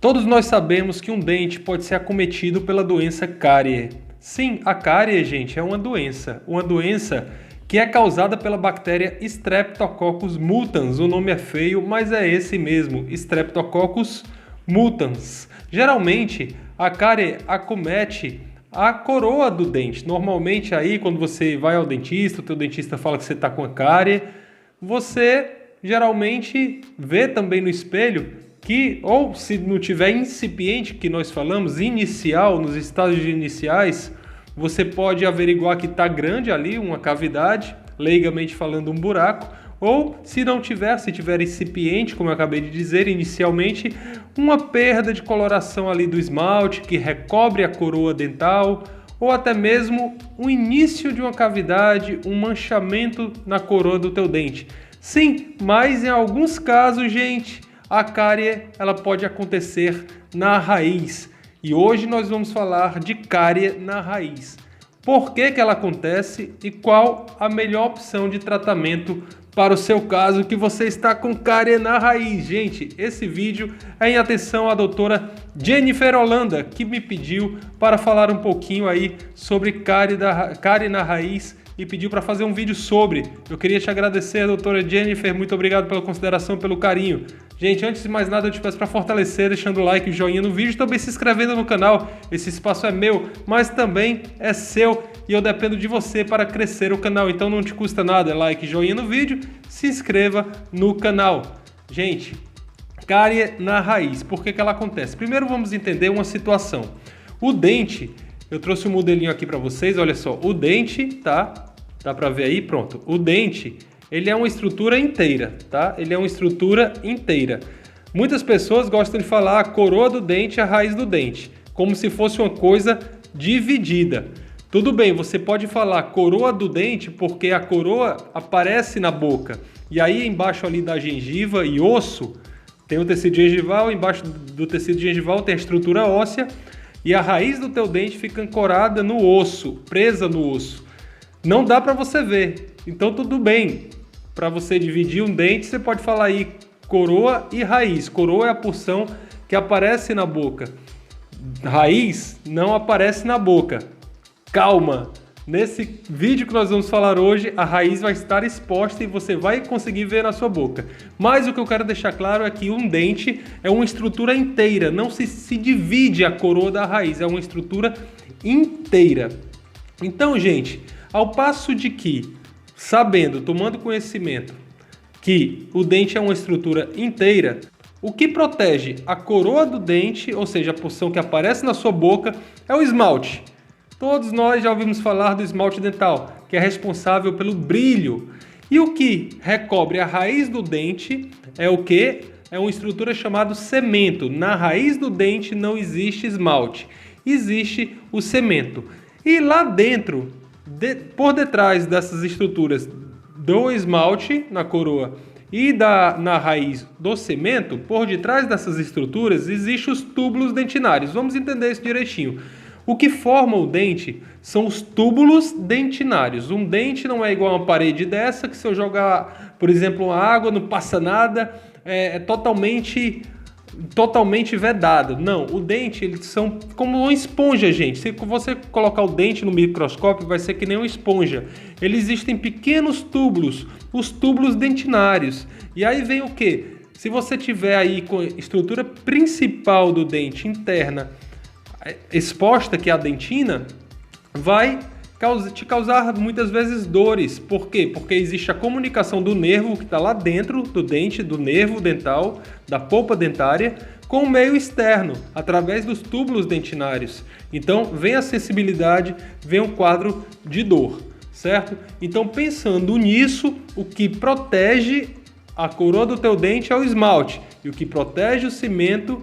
Todos nós sabemos que um dente pode ser acometido pela doença cárie. Sim, a cárie, gente, é uma doença que é causada pela bactéria Streptococcus mutans. O nome é feio, mas é esse mesmo, Streptococcus mutans. Geralmente, a cárie acomete a coroa do dente. Normalmente, aí, quando você vai ao dentista, o teu dentista fala que você está com a cárie, você geralmente vê também no espelho que, ou se não tiver incipiente, que nós falamos, inicial, nos estágios iniciais, você pode averiguar que está grande ali, uma cavidade, leigamente falando um buraco, ou se não tiver, se tiver incipiente, como eu acabei de dizer inicialmente, uma perda de coloração ali do esmalte que recobre a coroa dental, ou até mesmo o início de uma cavidade, um manchamento na coroa do teu dente. Sim, mas em alguns casos, gente, a cárie ela pode acontecer na raiz. E hoje nós vamos falar de cárie na raiz. Por que ela acontece e qual a melhor opção de tratamento para o seu caso que você está com cárie na raiz. Gente, esse vídeo é em atenção à doutora Jennifer Holanda, que me pediu para falar um pouquinho aí sobre cárie na raiz e pediu para fazer um vídeo sobre. Eu queria te agradecer, doutora Jennifer, muito obrigado pela consideração, pelo carinho. Gente, antes de mais nada, eu te peço para fortalecer, deixando o like e joinha no vídeo, também se inscrevendo no canal. Esse espaço é meu, mas também é seu e eu dependo de você para crescer o canal. Então não te custa nada, like e joinha no vídeo, se inscreva no canal. Gente, cárie na raiz, por que ela acontece? Primeiro vamos entender uma situação. O dente, eu trouxe um modelinho aqui para vocês, olha só, o dente, tá? Dá para ver aí? Pronto. O dente, ele é uma estrutura inteira, tá? Ele é uma estrutura inteira. Muitas pessoas gostam de falar a coroa do dente e a raiz do dente, como se fosse uma coisa dividida. Tudo bem, você pode falar coroa do dente porque a coroa aparece na boca. E aí embaixo ali da gengiva e osso, tem o tecido gengival, embaixo do tecido gengival tem a estrutura óssea e a raiz do teu dente fica ancorada no osso, presa no osso. Não dá para você ver, então tudo bem. Para você dividir um dente, você pode falar aí coroa e raiz. Coroa é a porção que aparece na boca. Raiz não aparece na boca. Calma! Nesse vídeo que nós vamos falar hoje, a raiz vai estar exposta e você vai conseguir ver na sua boca. Mas o que eu quero deixar claro é que um dente é uma estrutura inteira. Não se divide a coroa da raiz, é uma estrutura inteira. Então, gente, ao passo de que, sabendo, tomando conhecimento que o dente é uma estrutura inteira, o que protege a coroa do dente, ou seja, a porção que aparece na sua boca, é o esmalte. Todos nós já ouvimos falar do esmalte dental, que é responsável pelo brilho. E o que recobre a raiz do dente é o quê? É uma estrutura chamada cemento. Na raiz do dente não existe esmalte, existe o cemento. E lá dentro, por detrás dessas estruturas do esmalte na coroa e na raiz do cemento, por detrás dessas estruturas existem os túbulos dentinários. Vamos entender isso direitinho. O que forma o dente são os túbulos dentinários. Um dente não é igual a uma parede dessa, que se eu jogar, por exemplo, uma água, não passa nada, é totalmente vedado. Não, o dente, eles são como uma esponja, gente. Se você colocar o dente no microscópio, vai ser que nem uma esponja. Eles existem pequenos túbulos, os túbulos dentinários. E aí vem o quê? Se você tiver aí com a estrutura principal do dente interna exposta, que é a dentina, vai te causar muitas vezes dores. Por quê? Porque existe a comunicação do nervo que está lá dentro do dente, do nervo dental, da polpa dentária, com o meio externo, através dos túbulos dentinários. Então, vem a sensibilidade, vem um quadro de dor, certo? Então, pensando nisso, o que protege a coroa do teu dente é o esmalte, e o que protege o cimento,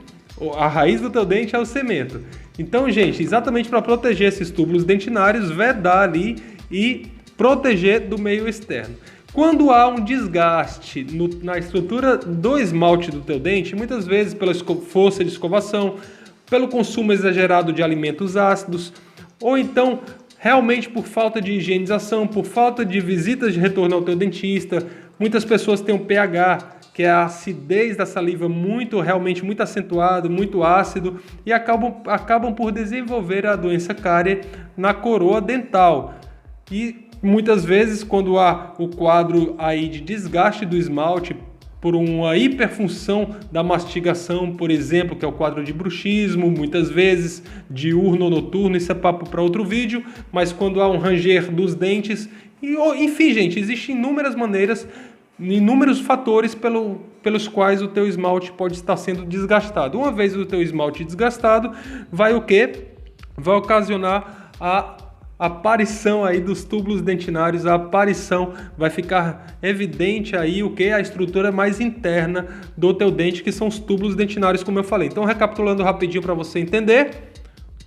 a raiz do teu dente é o cemento. Então, gente, exatamente para proteger esses túbulos dentinários, vedar ali e proteger do meio externo. Quando há um desgaste na estrutura do esmalte do teu dente, muitas vezes pela força de escovação, pelo consumo exagerado de alimentos ácidos, ou então realmente por falta de higienização, por falta de visitas de retorno ao teu dentista, muitas pessoas têm um pH que é a acidez da saliva realmente muito acentuado, muito ácido, e acabam por desenvolver a doença cárie na coroa dental. E muitas vezes, quando há o quadro aí de desgaste do esmalte por uma hiperfunção da mastigação, por exemplo, que é o quadro de bruxismo, muitas vezes diurno ou noturno, isso é papo para outro vídeo, mas quando há um ranger dos dentes, enfim, gente, existem inúmeras maneiras, inúmeros fatores pelos quais o teu esmalte pode estar sendo desgastado. Uma vez o teu esmalte desgastado, vai o quê? Vai ocasionar a aparição aí dos túbulos dentinários, a aparição, vai ficar evidente aí o que? A estrutura mais interna do teu dente, que são os túbulos dentinários, como eu falei. Então, recapitulando rapidinho para você entender,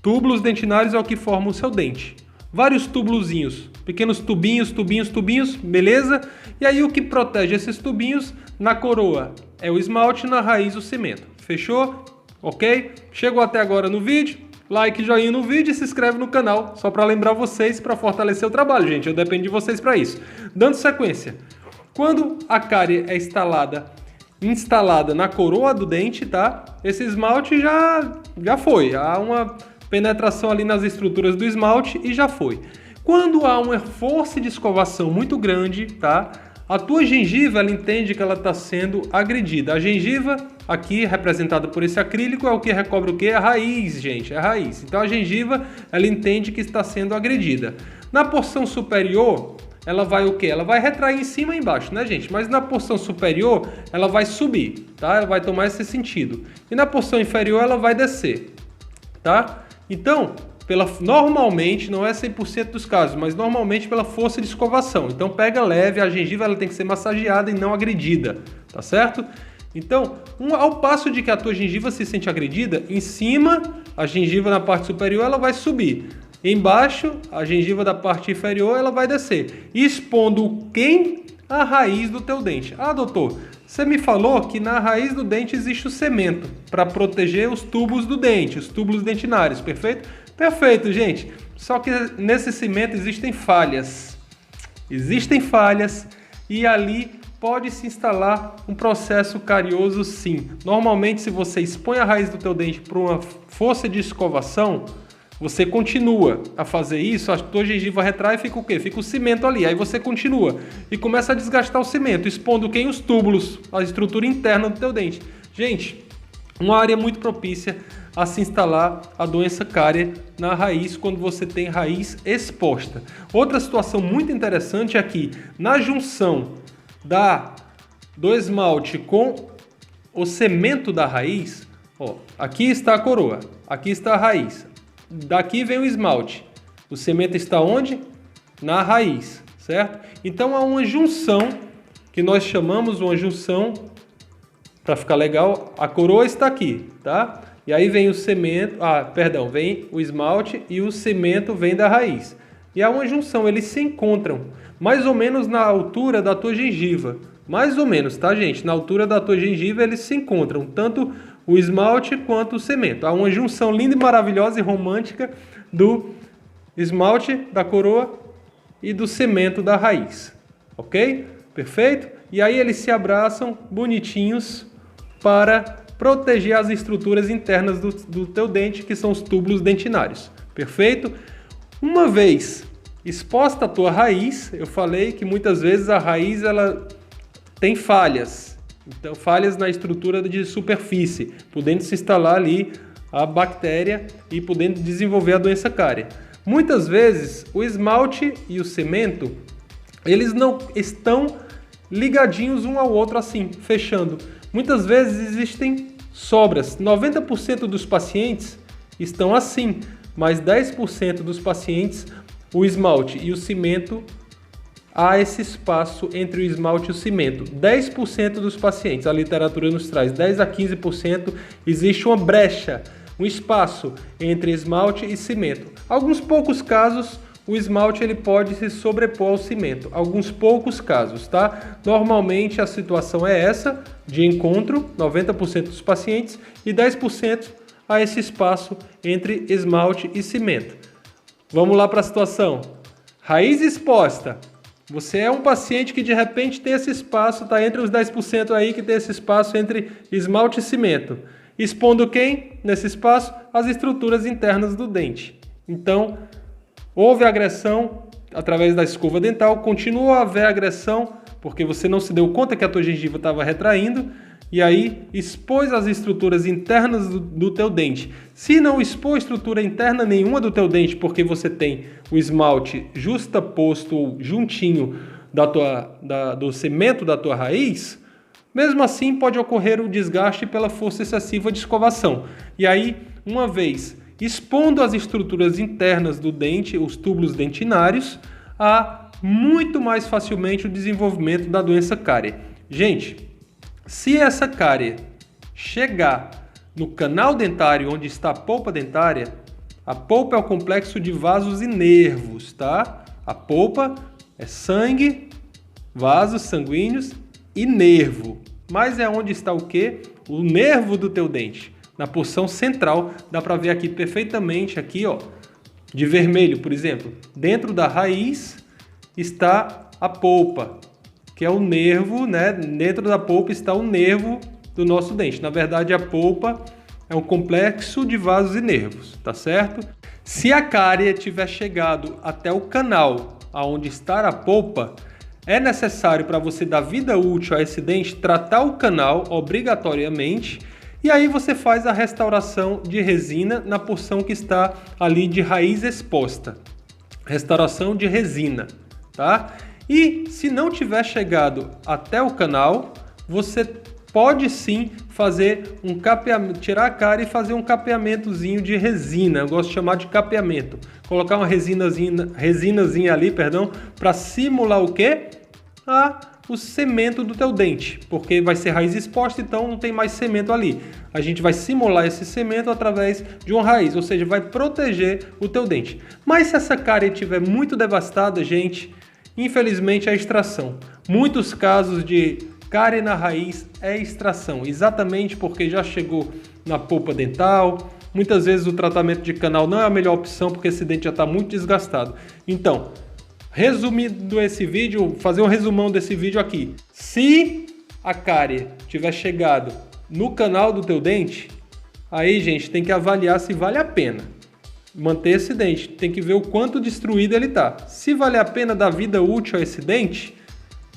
túbulos dentinários é o que forma o seu dente. Vários túbulozinhos, pequenos tubinhos, beleza? E aí o que protege esses tubinhos na coroa é o esmalte, na raiz o cimento. Fechou? Ok? Chegou até agora no vídeo? Like, joinha no vídeo e se inscreve no canal, só para lembrar vocês, para fortalecer o trabalho, gente. Eu dependo de vocês para isso. Dando sequência, quando a cárie é instalada na coroa do dente, tá? Esse esmalte já foi. Há uma penetração ali nas estruturas do esmalte e já foi. Quando há uma força de escovação muito grande, tá? A tua gengiva, ela entende que ela está sendo agredida. A gengiva, aqui representada por esse acrílico, é o que recobre o quê? A raiz, gente, é a raiz. Então a gengiva, ela entende que está sendo agredida. Na porção superior, ela vai o quê? Ela vai retrair em cima e embaixo, né, gente? Mas na porção superior, ela vai subir, tá? Ela vai tomar esse sentido. E na porção inferior, ela vai descer, tá? Então, normalmente, não é 100% dos casos, mas normalmente pela força de escovação. Então pega leve, a gengiva ela tem que ser massageada e não agredida, tá certo? Então, ao passo de que a tua gengiva se sente agredida, em cima, a gengiva na parte superior ela vai subir. Embaixo, a gengiva da parte inferior ela vai descer, expondo quem? A raiz do teu dente. Ah, doutor, você me falou que na raiz do dente existe o cemento para proteger os tubos do dente, os túbulos dentinários, perfeito? Perfeito, gente. Só que nesse cimento existem falhas. Existem falhas e ali pode se instalar um processo carioso, sim. Normalmente, se você expõe a raiz do teu dente para uma força de escovação, você continua a fazer isso, a tua gengiva retrai e fica o quê? Fica o cimento ali. Aí você continua e começa a desgastar o cimento, expondo quem? Os túbulos, a estrutura interna do teu dente. Gente, uma área muito propícia a se instalar a doença cárie na raiz quando você tem raiz exposta. Outra situação muito interessante é que na junção do esmalte com o cemento da raiz, ó, aqui está a coroa, aqui está a raiz, daqui vem o esmalte. O cimento está onde? Na raiz, certo? Então há uma junção que nós chamamos uma junção, para ficar legal, a coroa está aqui, tá? E aí vem o cimento, vem o esmalte e o cimento vem da raiz. E há uma junção, eles se encontram mais ou menos na altura da tua gengiva. Mais ou menos, tá, gente? Na altura da tua gengiva eles se encontram, tanto o esmalte quanto o cimento. Há uma junção linda e maravilhosa e romântica do esmalte da coroa e do cimento da raiz. Ok? Perfeito? E aí eles se abraçam bonitinhos para proteger as estruturas internas do teu dente, que são os túbulos dentinários. Perfeito? Uma vez exposta a tua raiz, eu falei que muitas vezes a raiz ela tem falhas. Então, falhas na estrutura de superfície, podendo se instalar ali a bactéria e podendo desenvolver a doença cárie. Muitas vezes o esmalte e o cimento, eles não estão ligadinhos um ao outro assim, fechando. Muitas vezes existem sobras. 90% dos pacientes estão assim, mas 10% dos pacientes, o esmalte e o cimento, há esse espaço entre o esmalte e o cimento. 10% dos pacientes, a literatura nos traz 10 a 15%, existe uma brecha, um espaço entre esmalte e cimento. Alguns poucos casos, o esmalte ele pode se sobrepor ao cimento. Alguns poucos casos, tá? Normalmente a situação é essa, de encontro, 90% dos pacientes, e 10% a esse espaço entre esmalte e cimento. Vamos lá para a situação. Raiz exposta, Você é um paciente que de repente tem esse espaço, está entre os 10% aí que tem esse espaço entre esmalte e cimento. Expondo quem? Nesse espaço, as estruturas internas do dente. Então, houve agressão através da escova dental, continua a haver agressão porque você não se deu conta que a tua gengiva estava retraindo e aí expôs as estruturas internas do teu dente. Se não expor estrutura interna nenhuma do teu dente, porque você tem o esmalte justaposto ou juntinho do cimento da tua raiz, mesmo assim pode ocorrer o desgaste pela força excessiva de escovação. E aí, uma vez expondo as estruturas internas do dente, os túbulos dentinários, há muito mais facilmente o desenvolvimento da doença cárie. Gente, se essa cárie chegar no canal dentário onde está a polpa dentária, a polpa é o complexo de vasos e nervos, tá? A polpa é sangue, vasos sanguíneos e nervo. Mas é onde está o quê? O nervo do teu dente. Na porção central, dá para ver aqui perfeitamente, aqui, ó, de vermelho, por exemplo. Dentro da raiz está a polpa, que é o nervo, né? Dentro da polpa está o nervo do nosso dente. Na verdade, a polpa é um complexo de vasos e nervos, tá certo? Se a cárie tiver chegado até o canal aonde está a polpa, é necessário para você dar vida útil a esse dente tratar o canal obrigatoriamente e aí você faz a restauração de resina na porção que está ali de raiz exposta. Restauração de resina, tá? E se não tiver chegado até o canal, você pode sim fazer um capeamento, tirar a cárie e fazer um capeamentozinho de resina. Eu gosto de chamar de capeamento. Colocar uma resinazinha ali, para simular o quê? O cimento do teu dente, porque vai ser raiz exposta, então não tem mais cimento ali. A gente vai simular esse cimento através de uma raiz, ou seja, vai proteger o teu dente. Mas se essa cárie estiver muito devastada, gente, infelizmente é extração. Muitos casos de cárie na raiz é extração, exatamente porque já chegou na polpa dental. Muitas vezes o tratamento de canal não é a melhor opção porque esse dente já está muito desgastado. Então, resumindo esse vídeo, fazer um resumão desse vídeo aqui. Se a cárie tiver chegado no canal do teu dente, aí, gente, tem que avaliar se vale a pena manter esse dente. Tem que ver o quanto destruído ele tá. Se vale a pena dar vida útil a esse dente,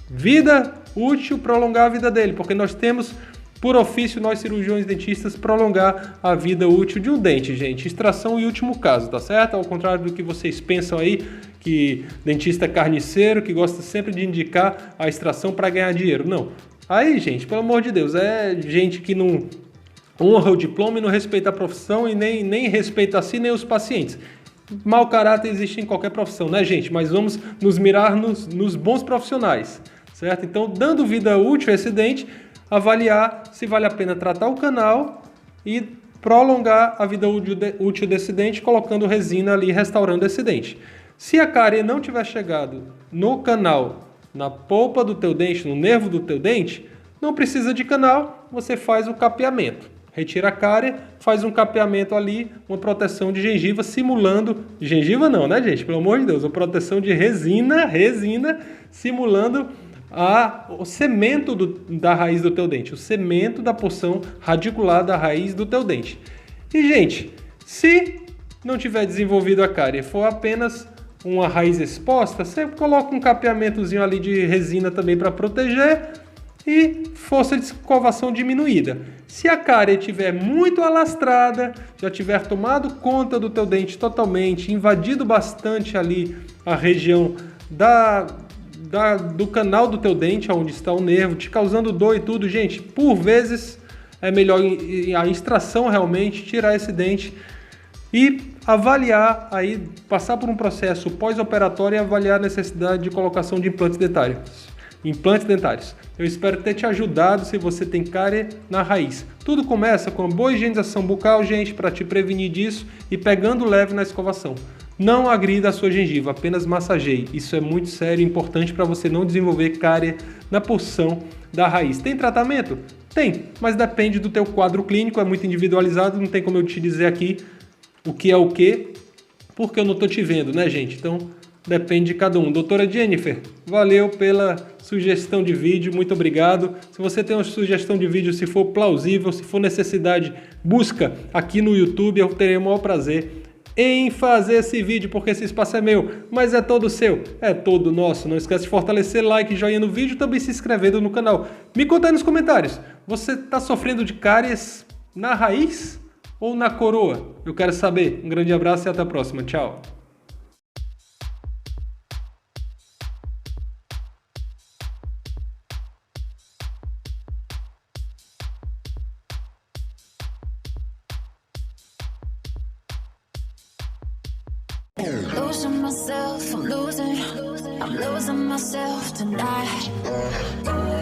vida útil, prolongar a vida dele, porque nós temos, por ofício, nós cirurgiões dentistas, prolongar a vida útil de um dente, gente. Extração em último caso, tá certo? Ao contrário do que vocês pensam aí, que dentista é carniceiro, que gosta sempre de indicar a extração para ganhar dinheiro. Não. Aí, gente, pelo amor de Deus, é gente que não honra o diploma e não respeita a profissão e nem respeita a si nem os pacientes. Mau caráter existe em qualquer profissão, né, gente? Mas vamos nos mirar nos bons profissionais, certo? Então, dando vida útil a esse dente, avaliar se vale a pena tratar o canal e prolongar a vida útil desse dente, colocando resina ali, restaurando esse dente. Se a cárie não tiver chegado no canal, na polpa do teu dente, no nervo do teu dente, não precisa de canal, você faz o capeamento. Retira a cárie, faz um capeamento ali, uma proteção de gengiva, simulando... Gengiva não, né, gente? Pelo amor de Deus, uma proteção de resina, simulando o cimento da raiz do teu dente, o cimento da porção radicular da raiz do teu dente. E, gente, se não tiver desenvolvido a cárie, for apenas uma raiz exposta, você coloca um capeamentozinho ali de resina também para proteger e força de escovação diminuída. Se a cárie estiver muito alastrada, já tiver tomado conta do teu dente totalmente, invadido bastante ali a região do canal do teu dente, onde está o nervo, te causando dor e tudo, gente, por vezes é melhor a extração realmente, tirar esse dente e avaliar, aí passar por um processo pós-operatório e avaliar a necessidade de colocação de implantes dentários. Eu espero ter te ajudado se você tem cárie na raiz. Tudo começa com uma boa higienização bucal, gente, para te prevenir disso e pegando leve na escovação. Não agrida a sua gengiva, apenas massageie. Isso é muito sério e importante para você não desenvolver cárie na porção da raiz. Tem tratamento? Tem, mas depende do teu quadro clínico, é muito individualizado, não tem como eu te dizer aqui o que é o que, porque eu não estou te vendo, né, gente? Então, depende de cada um. Doutora Jennifer, valeu pela sugestão de vídeo, muito obrigado. Se você tem uma sugestão de vídeo, se for plausível, se for necessidade, busca aqui no YouTube, eu terei o maior prazer em fazer esse vídeo, porque esse espaço é meu, mas é todo seu, é todo nosso. Não esquece de fortalecer, like, joinha no vídeo, também se inscrevendo no canal. Me conta aí nos comentários, você está sofrendo de cáries na raiz ou na coroa? Eu quero saber. Um grande abraço e até a próxima. Tchau. Losing myself, I'm losing myself tonight.